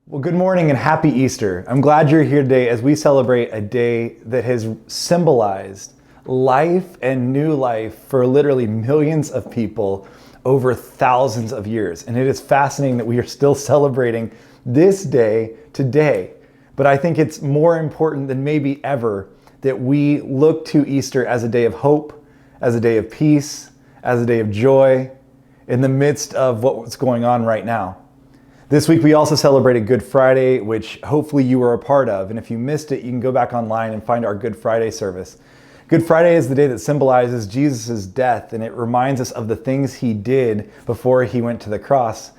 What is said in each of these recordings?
Well, good morning and happy Easter. I'm glad you're here today as we celebrate a day that has symbolized life and new life for literally millions of people over thousands of years. And it is fascinating that we are still celebrating this day today. But I think it's more important than maybe ever that we look to Easter as a day of hope, as a day of peace, as a day of joy in the midst of what's going on right now. This week we also celebrated Good Friday, which hopefully you were a part of. And if you missed it, you can go back online and find our Good Friday service. Good Friday is the day that symbolizes Jesus' death, and it reminds us of the things he did before he went to the cross.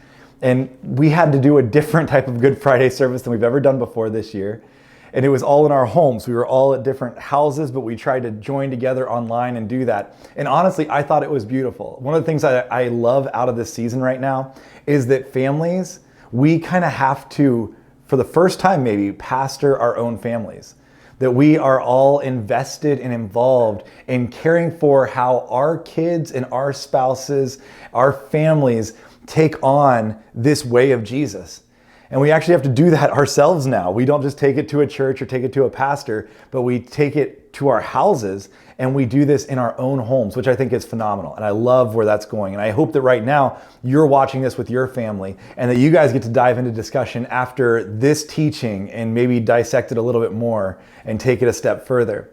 And we had to do a different type of Good Friday service than we've ever done before this year. And it was all in our homes. We were all at different houses, but we tried to join together online and do that. And honestly, I thought it was beautiful. One of the things I love out of this season right now is that families, we kind of have to, for the first time maybe, pastor our own families. That we are all invested and involved in caring for how our kids and our spouses, our families take on this way of Jesus. And we actually have to do that ourselves now. We don't just take it to a church or take it to a pastor, but we take it to our houses and we do this in our own homes, which I think is phenomenal. And I love where that's going. And I hope that right now you're watching this with your family and that you guys get to dive into discussion after this teaching and maybe dissect it a little bit more and take it a step further.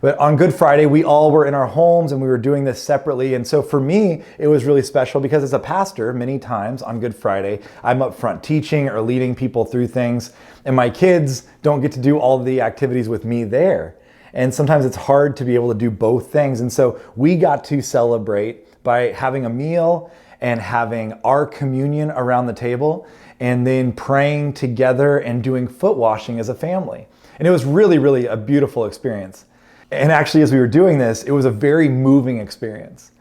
But on Good Friday, we all were in our homes and we were doing this separately. And so for me, it was really special because as a pastor, many times on Good Friday, I'm up front teaching or leading people through things. And my kids don't get to do all the activities with me there. And sometimes it's hard to be able to do both things. And so we got to celebrate by having a meal and having our communion around the table and then praying together and doing foot washing as a family. And it was really, really a beautiful experience. And actually, as we were doing this, it was a very moving experience.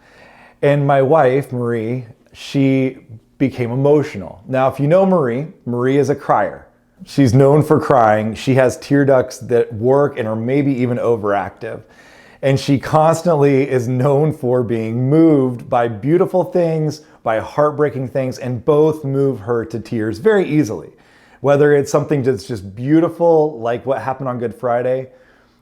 And my wife, Marie, she became emotional. Now, if you know Marie, Marie is a crier. She's known for crying. She has tear ducts that work and are maybe even overactive. And she constantly is known for being moved by beautiful things, by heartbreaking things, and both move her to tears very easily. Whether it's something that's just beautiful, like what happened on Good Friday,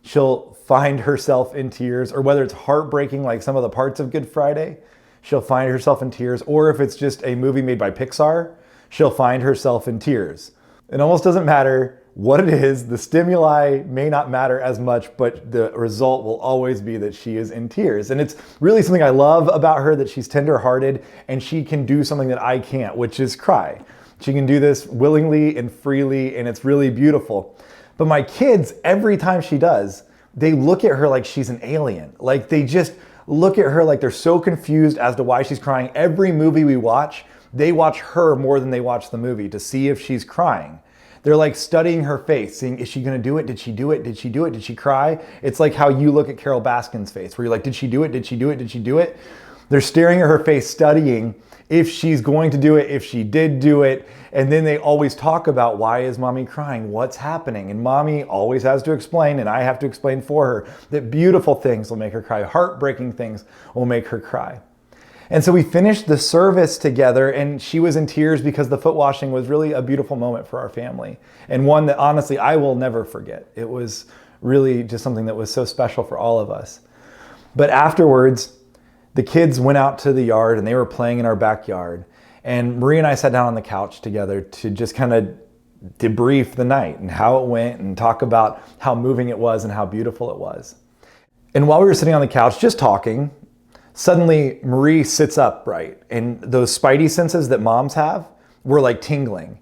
she'll find herself in tears, or whether it's heartbreaking, like some of the parts of Good Friday, she'll find herself in tears. Or if it's just a movie made by Pixar, she'll find herself in tears. It almost doesn't matter what it is. The stimuli may not matter as much, but the result will always be that she is in tears. And it's really something I love about her, that she's tenderhearted and she can do something that I can't, which is cry. She can do this willingly and freely, and it's really beautiful. But my kids, every time she does, they look at her like she's an alien. Like they just look at her like they're so confused as to why she's crying. Every movie we watch, they watch her more than they watch the movie to see if she's crying. They're like studying her face, seeing, is she gonna do it? Did she do it? Did she do it? Did she cry? It's like how you look at Carol Baskin's face, where you're like, did she do it? Did she do it? Did she do it? They're staring at her face, studying if she's going to do it, if she did do it. And then they always talk about, why is mommy crying? What's happening? And mommy always has to explain, and I have to explain for her, that beautiful things will make her cry. Heartbreaking things will make her cry. And so we finished the service together, and she was in tears because the foot washing was really a beautiful moment for our family. And one that honestly, I will never forget. It was really just something that was so special for all of us. But afterwards, the kids went out to the yard and they were playing in our backyard. And Marie and I sat down on the couch together to just kind of debrief the night and how it went and talk about how moving it was and how beautiful it was. And while we were sitting on the couch just talking, suddenly Marie sits upright, and those spidey senses that moms have were like tingling.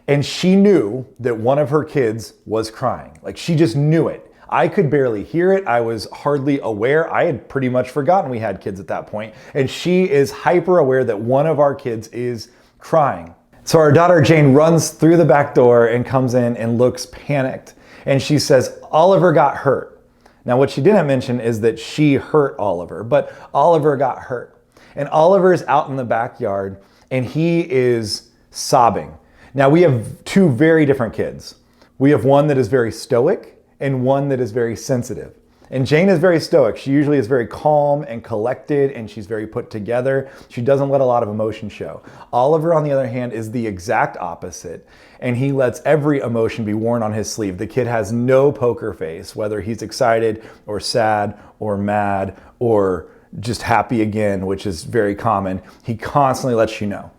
And she knew that one of her kids was crying. Like she just knew it. I could barely hear it. I was hardly aware. I had pretty much forgotten we had kids at that point. And she is hyper aware that one of our kids is crying. So our daughter Jane runs through the back door and comes in and looks panicked. And she says, Oliver got hurt. Now what she didn't mention is that she hurt Oliver, but Oliver got hurt. And Oliver's out in the backyard and he is sobbing. Now we have two very different kids. We have one that is very stoic and one that is very sensitive. And Jane is very stoic. She usually is very calm and collected, and she's very put together. She doesn't let a lot of emotion show. Oliver, on the other hand, is the exact opposite, and he lets every emotion be worn on his sleeve. The kid has no poker face, whether he's excited or sad or mad or just happy again, which is very common. He constantly lets you know.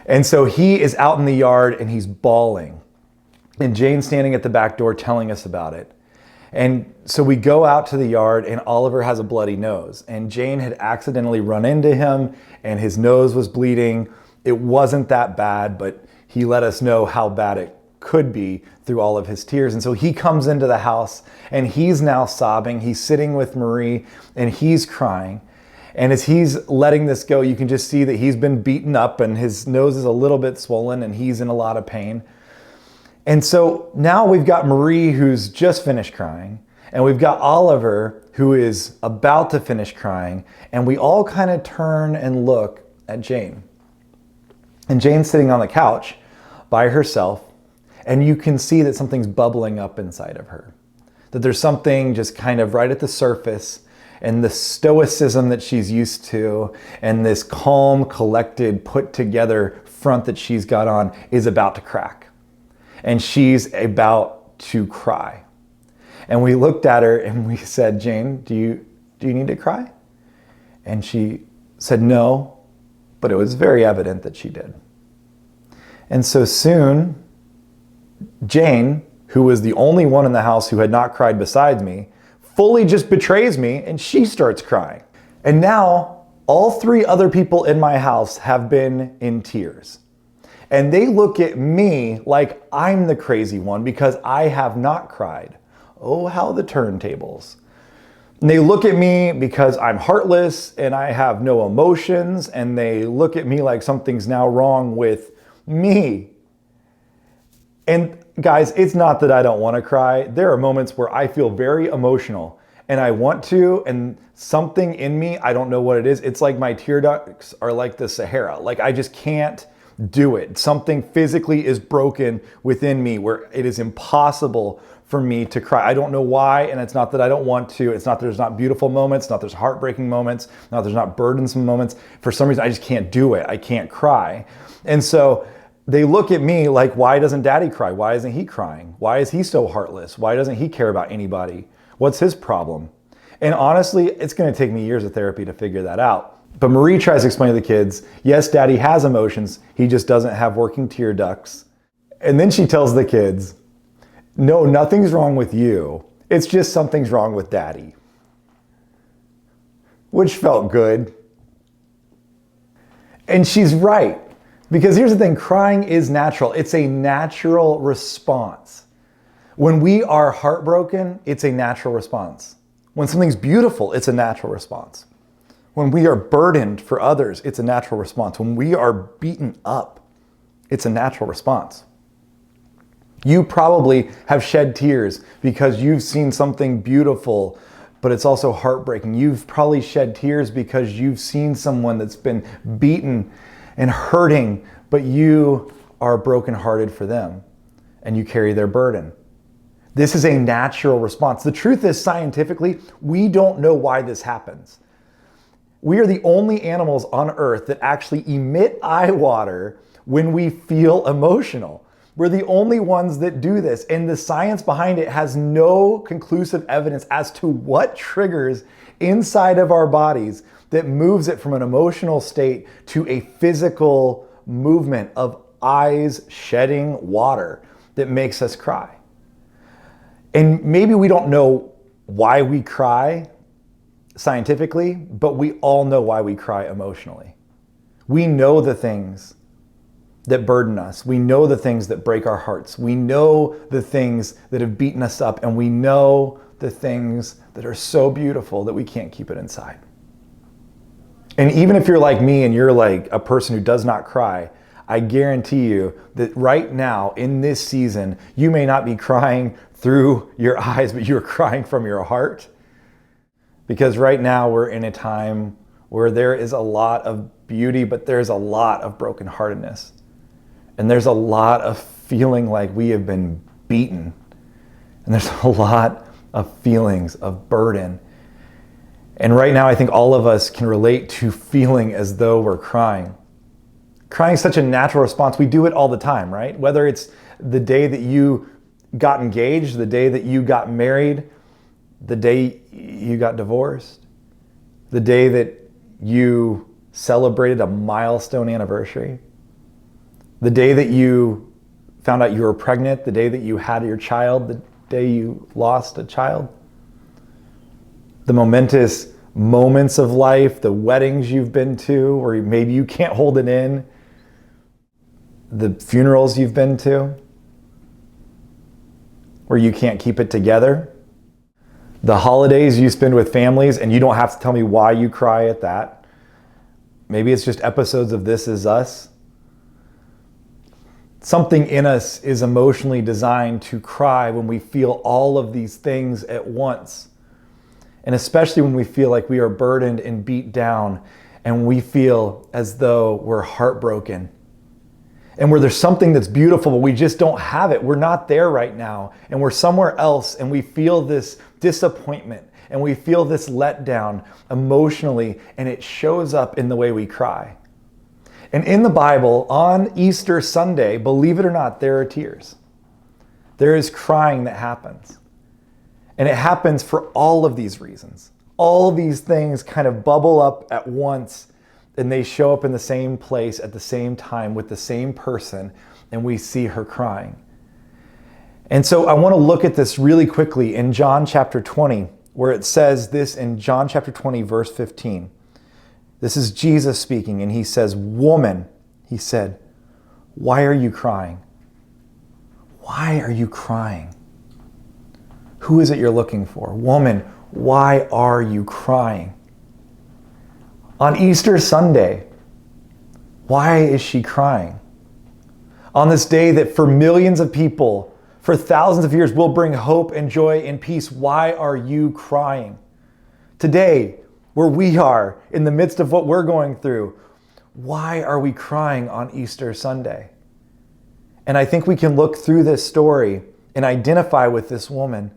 And so he is out in the yard and he's bawling. And Jane's standing at the back door telling us about it. And so we go out to the yard and Oliver has a bloody nose. And Jane had accidentally run into him and his nose was bleeding. It wasn't that bad, but he let us know how bad it could be through all of his tears. And so he comes into the house and he's now sobbing. He's sitting with Marie and he's crying. And as he's letting this go, you can just see that he's been beaten up and his nose is a little bit swollen and he's in a lot of pain. And so now we've got Marie who's just finished crying, and we've got Oliver who is about to finish crying, and we all kind of turn and look at Jane. And Jane's sitting on the couch by herself, and you can see that something's bubbling up inside of her. That there's something just kind of right at the surface, and the stoicism that she's used to and this calm, collected, put together front that she's got on is about to crack. And she's about to cry. And we looked at her and we said, Jane, do you need to cry? And she said no, but it was very evident that she did. And so soon, Jane, who was the only one in the house who had not cried besides me, fully just betrays me and she starts crying. And now all three other people in my house have been in tears. And they look at me like I'm the crazy one because I have not cried. Oh, how the turntables. And they look at me because I'm heartless and I have no emotions, and they look at me like something's now wrong with me. And guys, it's not that I don't want to cry. There are moments where I feel very emotional and I want to, and something in me, I don't know what it is. It's like my tear ducts are like the Sahara. Like I just can't do it. Something physically is broken within me where it is impossible for me to cry. I don't know why, and it's not that I don't want to. It's not that there's not beautiful moments, not there's heartbreaking moments, not there's not burdensome moments. For some reason, I just can't do it. I can't cry. And so they look at me like, why doesn't Daddy cry? Why isn't he crying? Why is he so heartless? Why doesn't he care about anybody? What's his problem? And honestly, it's going to take me years of therapy to figure that out. But Marie tries to explain to the kids, yes, Daddy has emotions. He just doesn't have working tear ducts. And then she tells the kids, no, nothing's wrong with you. It's just something's wrong with Daddy. Which felt good. And she's right. Because here's the thing, crying is natural. It's a natural response. When we are heartbroken, it's a natural response. When something's beautiful, it's a natural response. When we are burdened for others, it's a natural response. When we are beaten up, it's a natural response. You probably have shed tears because you've seen something beautiful, but it's also heartbreaking. You've probably shed tears because you've seen someone that's been beaten and hurting, but you are brokenhearted for them and you carry their burden. This is a natural response. The truth is, scientifically, we don't know why this happens. We are the only animals on Earth that actually emit eye water when we feel emotional. We're the only ones that do this, and the science behind it has no conclusive evidence as to what triggers inside of our bodies that moves it from an emotional state to a physical movement of eyes shedding water that makes us cry. And maybe we don't know why we cry scientifically, but we all know why we cry emotionally. We know the things that burden us. We know the things that break our hearts. We know the things that have beaten us up, and we know the things that are so beautiful that we can't keep it inside. And even if you're like me and you're like a person who does not cry, I guarantee you that right now in this season, you may not be crying through your eyes, but you're crying from your heart. Because right now we're in a time where there is a lot of beauty, but there's a lot of brokenheartedness. And there's a lot of feeling like we have been beaten. And there's a lot of feelings, of burden. And right now, I think all of us can relate to feeling as though we're crying. Crying is such a natural response. We do it all the time, right? Whether it's the day that you got engaged, the day that you got married, the day you got divorced, the day that you celebrated a milestone anniversary, the day that you found out you were pregnant, the day that you had your child, the day you lost a child, the momentous moments of life, the weddings you've been to, or maybe you can't hold it in, the funerals you've been to, where you can't keep it together, the holidays you spend with families, and you don't have to tell me why you cry at that. Maybe it's just episodes of This Is Us. Something in us is emotionally designed to cry when we feel all of these things at once. And especially when we feel like we are burdened and beat down, and we feel as though we're heartbroken. And where there's something that's beautiful, but we just don't have it. We're not there right now, and we're somewhere else, and we feel this disappointment, and we feel this letdown emotionally, and it shows up in the way we cry. And in the Bible, on Easter Sunday, believe it or not, there are tears. There is crying that happens. And it happens for all of these reasons. All these things kind of bubble up at once, and they show up in the same place at the same time with the same person, and we see her crying. And so I want to look at this really quickly in John chapter 20, where it says this in John chapter 20, verse 15. This is Jesus speaking, and he says, "Woman," he said, "why are you crying? Why are you crying? Who is it you're looking for? Woman, why are you crying?" On Easter Sunday, why is she crying? On this day that for millions of people, for thousands of years, will bring hope and joy and peace, why are you crying? Today, where we are in the midst of what we're going through, why are we crying on Easter Sunday? And I think we can look through this story and identify with this woman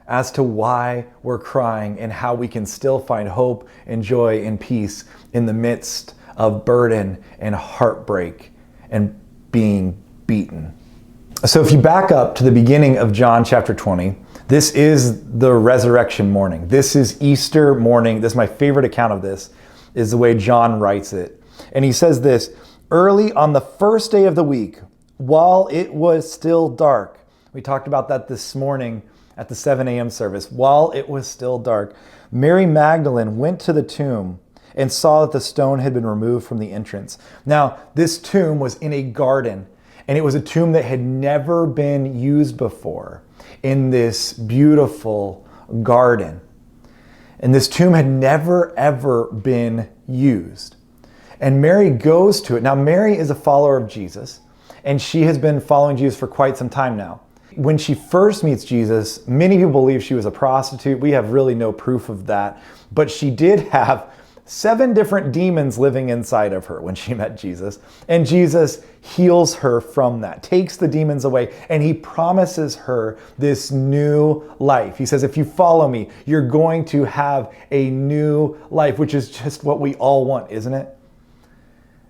as to why we're crying and how we can still find hope and joy and peace in the midst of burden and heartbreak and being beaten. So if you back up to the beginning of John chapter 20, this is the resurrection morning. This is Easter morning. This is my favorite account of this, is the way John writes it. And he says this, "Early on the first day of the week, while it was still dark." We talked about that this morning at the 7 a.m. service. While it was still dark, Mary Magdalene went to the tomb and saw that the stone had been removed from the entrance. Now, this tomb was in a garden, and it was a tomb that had never been used before in this beautiful garden. And this tomb had never, ever been used. And Mary goes to it. Now, Mary is a follower of Jesus, and she has been following Jesus for quite some time now. When she first meets Jesus, many people believe she was a prostitute. We have really no proof of that. But she did have 7 different demons living inside of her when she met Jesus. And Jesus heals her from that, takes the demons away, and he promises her this new life. He says, if you follow me, you're going to have a new life, which is just what we all want, isn't it?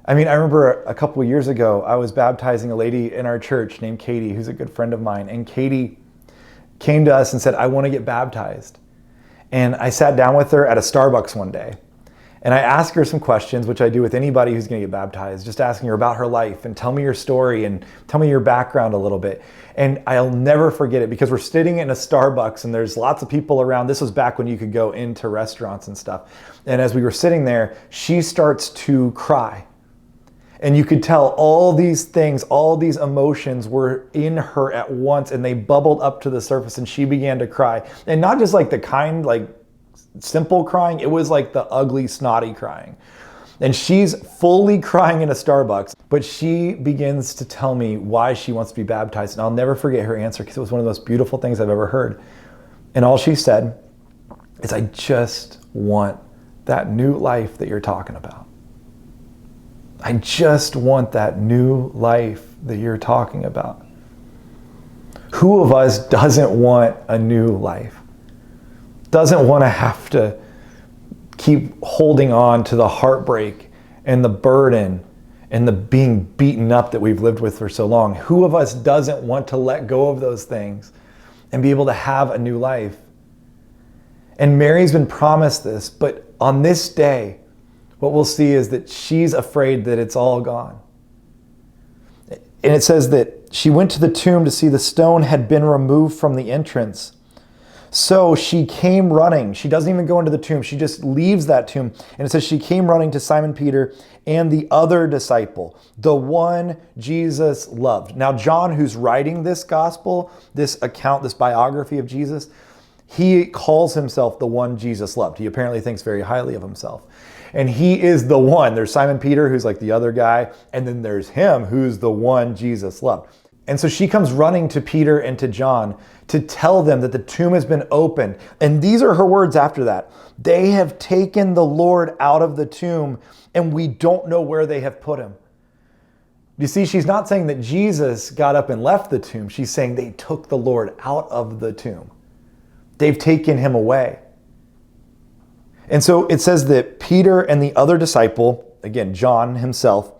I mean, I remember a couple of years ago, I was baptizing a lady in our church named Katie, who's a good friend of mine. And Katie came to us and said, I want to get baptized. And I sat down with her at a Starbucks one day. And I asked her some questions, which I do with anybody who's going to get baptized, just asking her about her life and tell me your story and tell me your background a little bit. And I'll never forget it because we're sitting in a Starbucks and there's lots of people around. This was back when you could go into restaurants and stuff. And as we were sitting there, she starts to cry. And you could tell all these things, all these emotions were in her at once, and they bubbled up to the surface, and she began to cry. And not just like the kind, like simple crying, it was like the ugly, snotty crying. And she's fully crying in a Starbucks, but she begins to tell me why she wants to be baptized. And I'll never forget her answer because it was one of the most beautiful things I've ever heard. And all she said is, I just want that new life that you're talking about. I just want that new life that you're talking about. Who of us doesn't want a new life? doesn't want to have to keep holding on to the heartbreak and the burden and the being beaten up that we've lived with for so long. Who of us doesn't want to let go of those things and be able to have a new life? And Mary's been promised this, but on this day, what we'll see is that she's afraid that it's all gone. And it says that she went to the tomb to see the stone had been removed from the entrance. So she came running. She doesn't even go into the tomb. She just leaves that tomb. And it says she came running to Simon Peter and the other disciple, the one Jesus loved. Now, John, who's writing this gospel, this account, this biography of Jesus, he calls himself the one Jesus loved. He apparently thinks very highly of himself. And he is the one. There's Simon Peter, who's like the other guy. And then there's him, who's the one Jesus loved. And so she comes running to Peter and to John to tell them that the tomb has been opened. And these are her words after that. They have taken the Lord out of the tomb, and we don't know where they have put him. You see, she's not saying that Jesus got up and left the tomb. She's saying they took the Lord out of the tomb. They've taken him away. And so it says that Peter and the other disciple, again, John himself,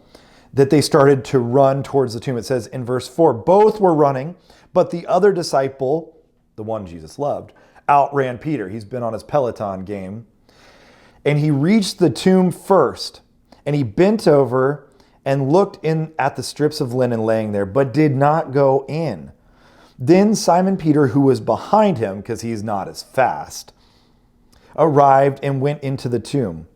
that they started to run towards the tomb. It says in verse 4, both were running, but the other disciple, the one Jesus loved, outran Peter. He's been on his Peloton game. And he reached the tomb first, and he bent over and looked in at the strips of linen laying there, but did not go in. Then Simon Peter, who was behind him, because he's not as fast, arrived and went into the tomb.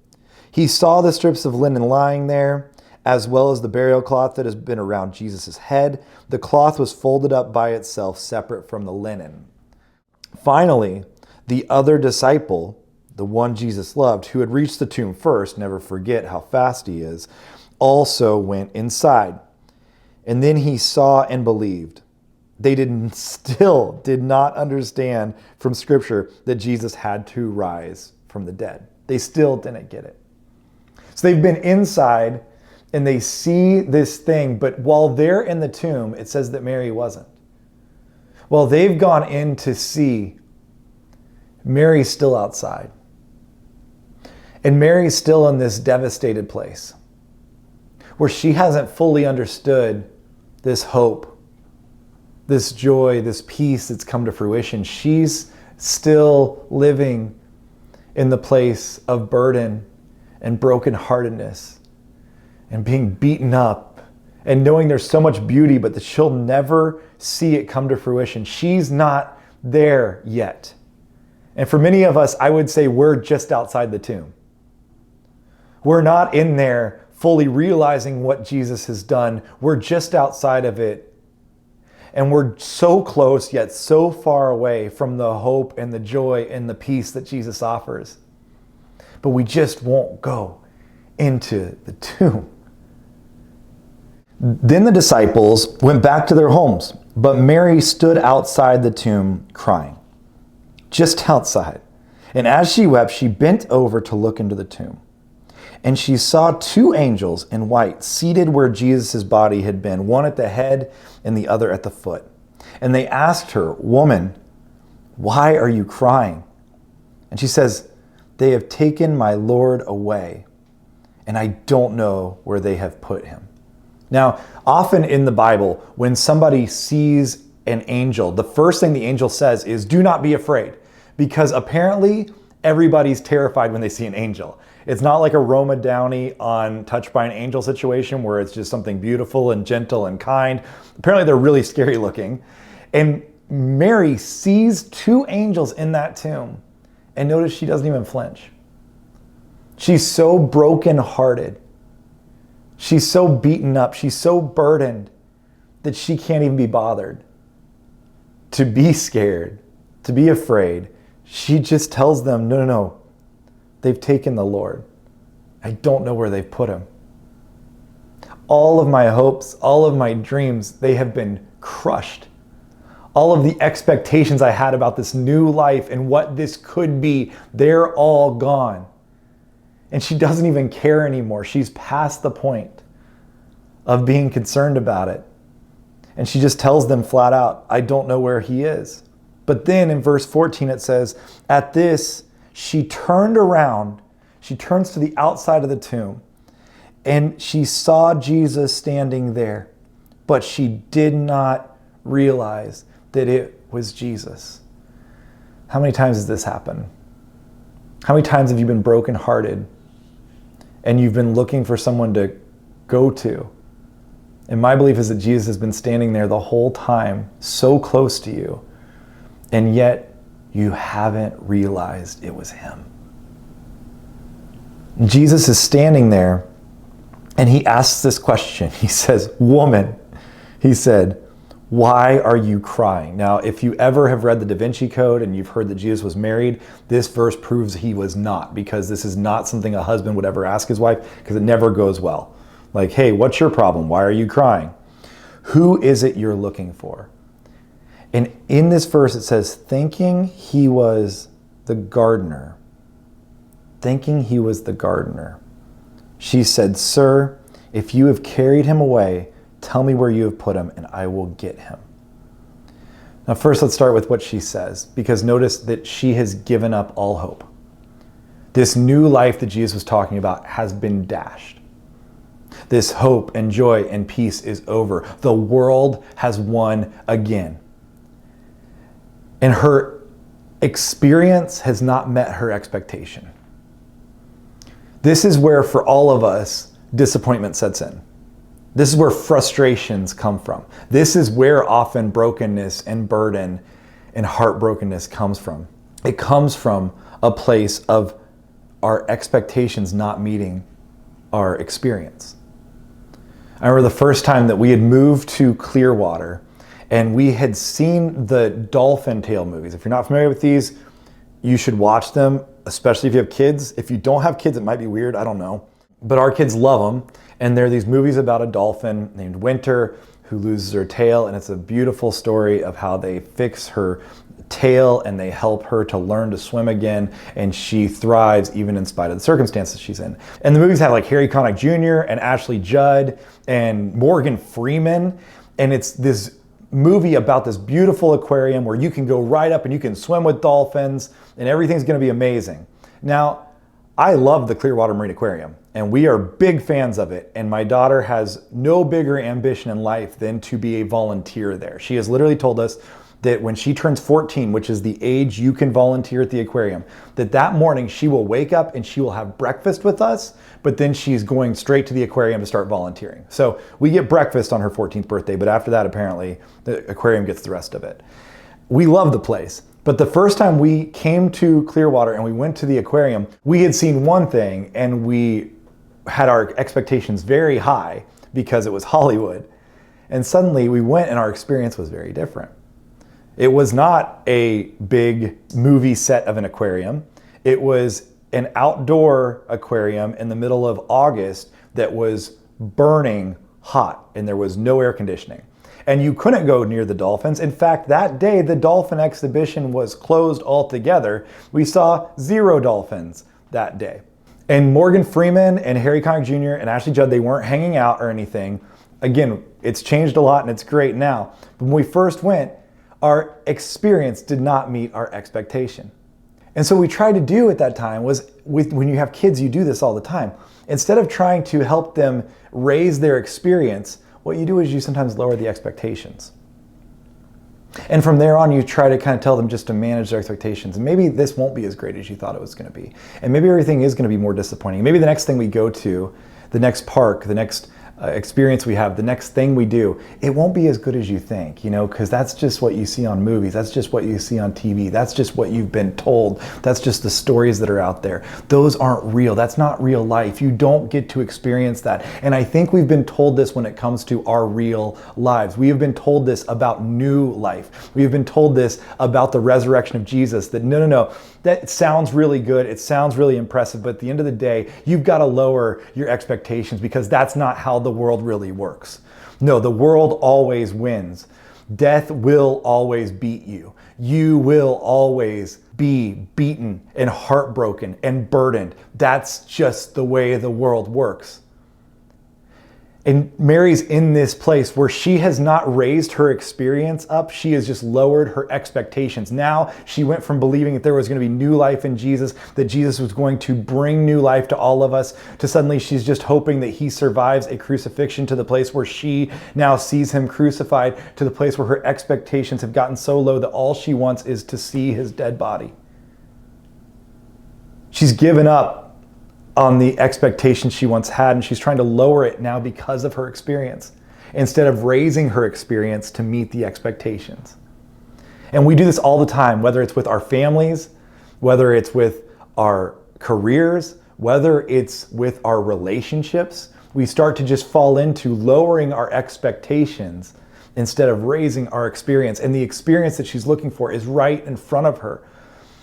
He saw the strips of linen lying there, as well as the burial cloth that has been around Jesus' head. The cloth was folded up by itself, separate from the linen. Finally, the other disciple, the one Jesus loved, who had reached the tomb first, never forget how fast he is, also went inside. And then he saw and believed. They still did not understand from Scripture that Jesus had to rise from the dead. They still didn't get it. So they've been inside and they see this thing, but while they're in the tomb, it says that Mary wasn't. Well, they've gone in to see. Mary's still outside. And Mary's still in this devastated place where she hasn't fully understood this hope, this joy, this peace that's come to fruition. She's still living in the place of burden and brokenheartedness and being beaten up and knowing there's so much beauty, but that she'll never see it come to fruition. She's not there yet. And for many of us, I would say we're just outside the tomb. We're not in there fully realizing what Jesus has done. We're just outside of it. And we're so close, yet so far away from the hope and the joy and the peace that Jesus offers. But we just won't go into the tomb. Then the disciples went back to their homes, but Mary stood outside the tomb crying, just outside. And as she wept, she bent over to look into the tomb. And she saw two angels in white seated where Jesus' body had been, one at the head and the other at the foot. And they asked her, "Woman, why are you crying?" And she says, "They have taken my Lord away, and I don't know where they have put him." Now, often in the Bible, when somebody sees an angel, the first thing the angel says is, "Do not be afraid," because apparently everybody's terrified when they see an angel. It's not like a Roma Downey on Touched by an Angel situation where it's just something beautiful and gentle and kind. Apparently they're really scary looking. And Mary sees two angels in that tomb, and notice she doesn't even flinch. She's so brokenhearted. She's so beaten up. She's so burdened that she can't even be bothered to be scared, to be afraid. She just tells them, no, they've taken the Lord. I don't know where they've put him. All of my hopes, all of my dreams, they have been crushed. All of the expectations I had about this new life and what this could be, they're all gone. And she doesn't even care anymore. She's past the point of being concerned about it. And she just tells them flat out, I don't know where he is. But then in verse 14 it says, at this, she turned around, she turns to the outside of the tomb, and she saw Jesus standing there, but she did not realize that it was Jesus. How many times has this happened? How many times have you been brokenhearted and you've been looking for someone to go to? And my belief is that Jesus has been standing there the whole time, so close to you, and yet you haven't realized it was him. Jesus is standing there and he asks this question. He says, woman, he said, why are you crying? Now, if you ever have read the Da Vinci Code and you've heard that Jesus was married, this verse proves he was not, because this is not something a husband would ever ask his wife, because it never goes well. Like, hey, what's your problem? Why are you crying? Who is it you're looking for? And in this verse it says, thinking he was the gardener. Thinking he was the gardener. She said, sir, if you have carried him away, tell me where you have put him and I will get him. Now first let's start with what she says, because notice that she has given up all hope. This new life that Jesus was talking about has been dashed. This hope and joy and peace is over. The world has won again. And her experience has not met her expectation. This is where, for all of us, disappointment sets in. This is where frustrations come from. This is where often brokenness and burden and heartbrokenness comes from. It comes from a place of our expectations not meeting our experience. I remember the first time that we had moved to Clearwater and we had seen the Dolphin Tale movies. If you're not familiar with these, you should watch them, especially if you have kids. If you don't have kids, it might be weird, I don't know. But our kids love them. And there are these movies about a dolphin named Winter who loses her tail. And it's a beautiful story of how they fix her tail and they help her to learn to swim again. And she thrives even in spite of the circumstances she's in. And the movies have like Harry Connick Jr. and Ashley Judd and Morgan Freeman. And it's this movie about this beautiful aquarium where you can go right up and you can swim with dolphins and everything's going to be amazing. Now, I love the Clearwater Marine Aquarium and we are big fans of it. And my daughter has no bigger ambition in life than to be a volunteer there. She has literally told us that when she turns 14, which is the age you can volunteer at the aquarium, that morning she will wake up and she will have breakfast with us, but then she's going straight to the aquarium to start volunteering. So we get breakfast on her 14th birthday, but after that, apparently, the aquarium gets the rest of it. We love the place. But the first time we came to Clearwater and we went to the aquarium, we had seen one thing and we had our expectations very high because it was Hollywood. And suddenly we went and our experience was very different. It was not a big movie set of an aquarium. It was an outdoor aquarium in the middle of August that was burning hot and there was no air conditioning. And you couldn't go near the dolphins. In fact, that day, the dolphin exhibition was closed altogether. We saw 0 dolphins that day. And Morgan Freeman and Harry Connick Jr. and Ashley Judd, they weren't hanging out or anything. Again, it's changed a lot and it's great now. But when we first went, our experience did not meet our expectation. And so what we tried to do at that time was, when you have kids, you do this all the time. Instead of trying to help them raise their experience, what you do is you sometimes lower the expectations. And from there on, you try to kind of tell them just to manage their expectations. And maybe this won't be as great as you thought it was going to be. And maybe everything is going to be more disappointing. Maybe the next thing we go to, the next park, the next experience we have, the next thing we do, it won't be as good as you think, because that's just what you see on movies. That's just what you see on TV. That's just what you've been told. That's just the stories that are out there. Those aren't real. That's not real life. You don't get to experience that. And I think we've been told this when it comes to our real lives. We have been told this about new life. We have been told this about the resurrection of Jesus, that no, that sounds really good. It sounds really impressive. But at the end of the day, you've got to lower your expectations because that's not how the world really works. No, the world always wins. Death will always beat you. You will always be beaten and heartbroken and burdened. That's just the way the world works. And Mary's in this place where she has not raised her experience up. She has just lowered her expectations. Now she went from believing that there was going to be new life in Jesus, that Jesus was going to bring new life to all of us, to suddenly she's just hoping that he survives a crucifixion, to the place where she now sees him crucified, to the place where her expectations have gotten so low that all she wants is to see his dead body. She's given up on the expectations she once had, and she's trying to lower it now because of her experience, instead of raising her experience to meet the expectations. And we do this all the time, whether it's with our families, whether it's with our careers, whether it's with our relationships. We start to just fall into lowering our expectations instead of raising our experience. And the experience that she's looking for is right in front of her.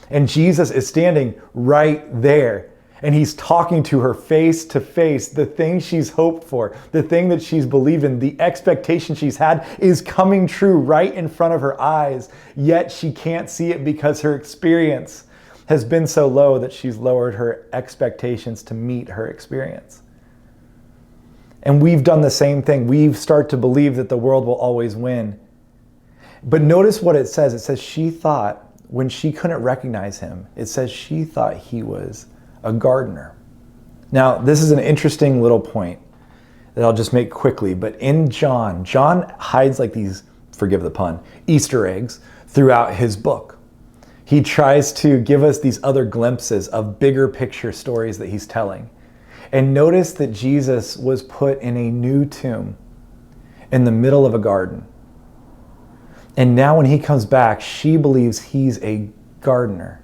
And Jesus is standing right there. And he's talking to her face to face. The thing she's hoped for, the thing that she's believed in, the expectation she's had is coming true right in front of her eyes. Yet she can't see it because her experience has been so low that she's lowered her expectations to meet her experience. And we've done the same thing. We start to believe that the world will always win. But notice what it says. It says she thought, when she couldn't recognize him, it says she thought he was a gardener. Now, this is an interesting little point that I'll just make quickly, but in John hides like these, forgive the pun, Easter eggs throughout his book. He tries to give us these other glimpses of bigger picture stories that he's telling. And notice that Jesus was put in a new tomb in the middle of a garden. And now when he comes back, she believes he's a gardener.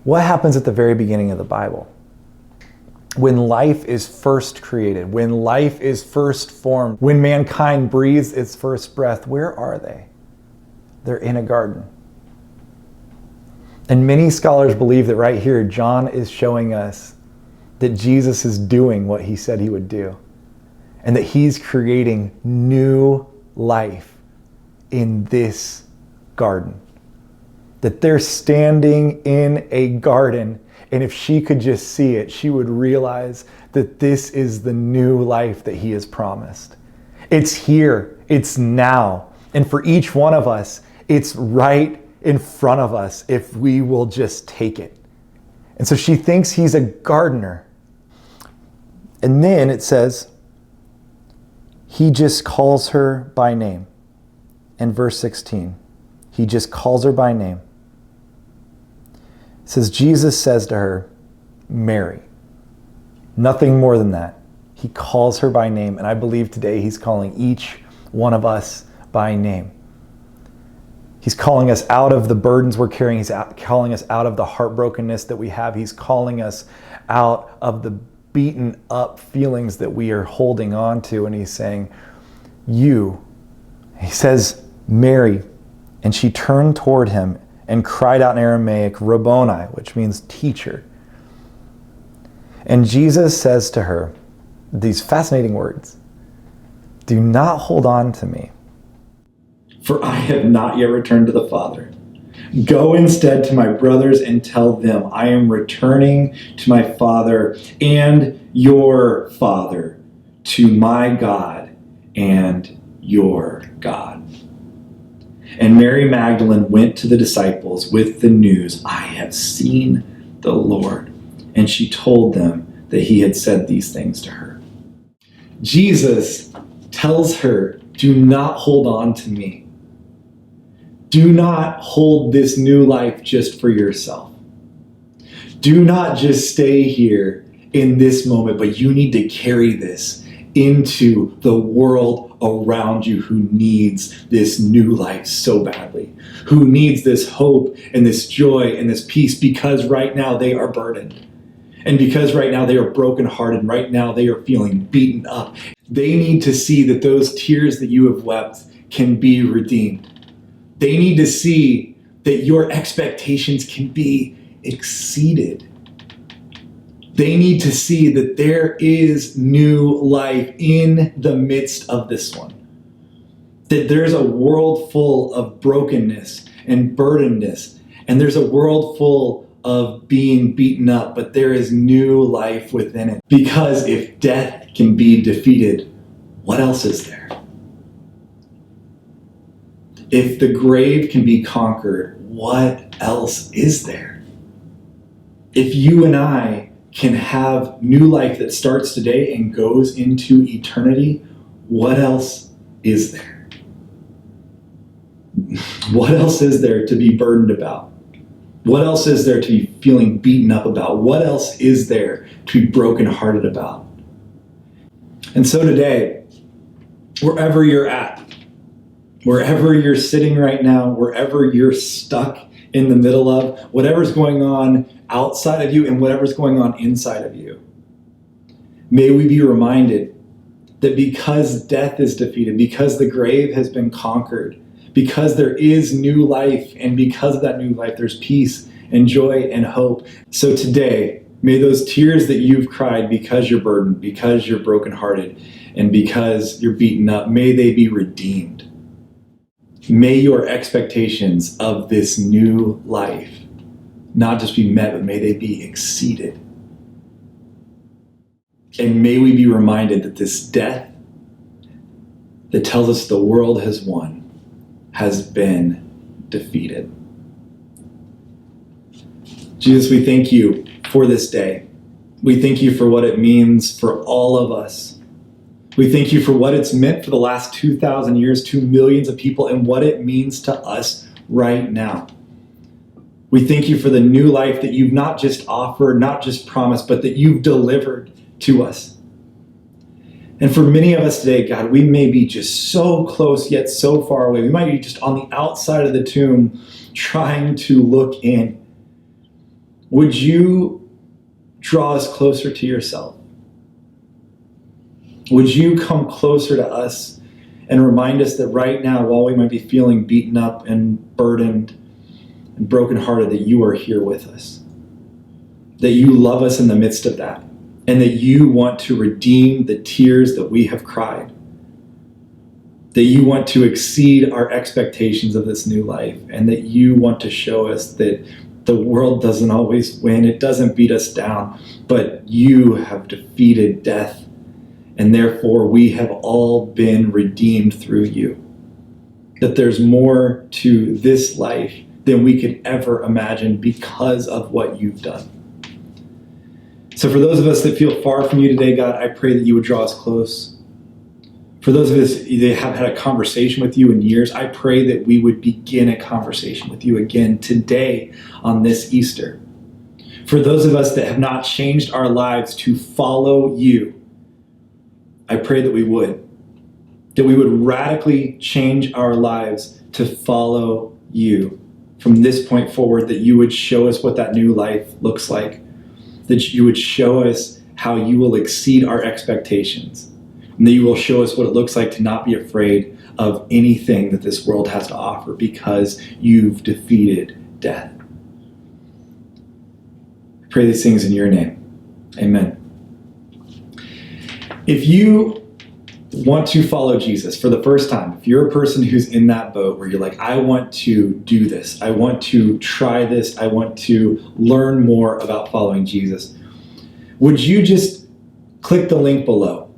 What happens at the very beginning of the Bible? When life is first created, when life is first formed, when mankind breathes its first breath, where are they? They're in a garden. And many scholars believe that right here, John is showing us that Jesus is doing what he said he would do, and that he's creating new life in this garden. That they're standing in a garden, and if she could just see it, she would realize that this is the new life that he has promised. It's here, it's now, and for each one of us, it's right in front of us if we will just take it. And so she thinks he's a gardener. And then it says, he just calls her by name. In verse 16, he just calls her by name. It says, Jesus says to her, Mary. Nothing more than that. He calls her by name, and I believe today he's calling each one of us by name. He's calling us out of the burdens we're carrying. He's calling us out of the heartbrokenness that we have. He's calling us out of the beaten up feelings that we are holding on to. And he's saying, you. He says, Mary. And she turned toward him and cried out in Aramaic, Rabboni, which means teacher. And Jesus says to her these fascinating words, do not hold on to me, for I have not yet returned to the Father. Go instead to my brothers and tell them I am returning to my Father and your Father, to my God and your God. And Mary Magdalene went to the disciples with the news, I have seen the Lord. And she told them that he had said these things to her. Jesus tells her, do not hold on to me. Do not hold this new life just for yourself. Do not just stay here in this moment, but you need to carry this into the world around you who needs this new life so badly, who needs this hope and this joy and this peace, because right now they are burdened. And because right now they are brokenhearted, right now they are feeling beaten up. They need to see that those tears that you have wept can be redeemed. They need to see that your expectations can be exceeded. They need to see that there is new life in the midst of this one. That there's a world full of brokenness and burdenness, and there's a world full of being beaten up, but there is new life within it. Because if death can be defeated what else is there? If the grave can be conquered, what else is there? If you and I can have new life that starts today and goes into eternity, what else is there? What else is there to be burdened about? What else is there to be feeling beaten up about? What else is there to be brokenhearted about? And so today, wherever you're at, wherever you're sitting right now, wherever you're stuck in the middle of, whatever's going on outside of you and whatever's going on inside of you, may we be reminded that because death is defeated, because the grave has been conquered, because there is new life, and because of that new life, there's peace and joy and hope. So today, may those tears that you've cried because you're burdened, because you're brokenhearted, and because you're beaten up, may they be redeemed. May your expectations of this new life not just be met, but may they be exceeded. And may we be reminded that this death that tells us the world has won has been defeated. Jesus, we thank you for this day. We thank you for what it means for all of us. We thank you for what it's meant for the last 2,000 years to millions of people and what it means to us right now. We thank you for the new life that you've not just offered, not just promised, but that you've delivered to us. And for many of us today, God, we may be just so close yet so far away. We might be just on the outside of the tomb trying to look in. Would you draw us closer to yourself? Would you come closer to us and remind us that right now, while we might be feeling beaten up and burdened and brokenhearted, that you are here with us, that you love us in the midst of that, and that you want to redeem the tears that we have cried, that you want to exceed our expectations of this new life, and that you want to show us that the world doesn't always win, it doesn't beat us down, but you have defeated death, and therefore we have all been redeemed through you. That there's more to this life than we could ever imagine because of what you've done. So for those of us that feel far from you today, God, I pray that you would draw us close. For those of us that have had a conversation with you in years, I pray that we would begin a conversation with you again today on this Easter. For those of us that have not changed our lives to follow you, I pray that we would radically change our lives to follow you from this point forward, that you would show us what that new life looks like, that you would show us how you will exceed our expectations, and that you will show us what it looks like to not be afraid of anything that this world has to offer because you've defeated death. I pray these things in your name. Amen. If you want to follow Jesus for the first time, if you're a person who's in that boat where you're like, I want to do this, I want to try this, I want to learn more about following Jesus, would you just click the link below?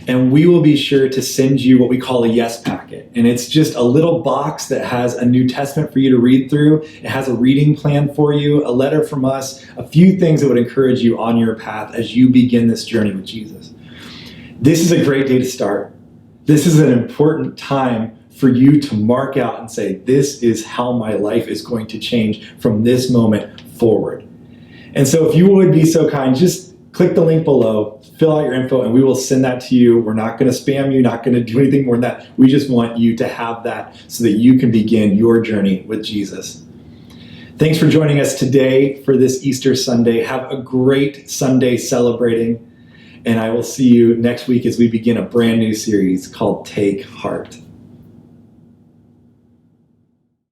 And we will be sure to send you what we call a yes packet. And it's just a little box that has a New Testament for you to read through. It has a reading plan for you, a letter from us, a few things that would encourage you on your path as you begin this journey with Jesus. This is a great day to start. This is an important time for you to mark out and say, this is how my life is going to change from this moment forward. And so if you would be so kind, just click the link below, fill out your info, and we will send that to you. We're not going to spam you, not going to do anything more than that. We just want you to have that so that you can begin your journey with Jesus. Thanks for joining us today for this Easter Sunday. Have a great Sunday celebrating. And I will see you next week as we begin a brand new series called Take Heart.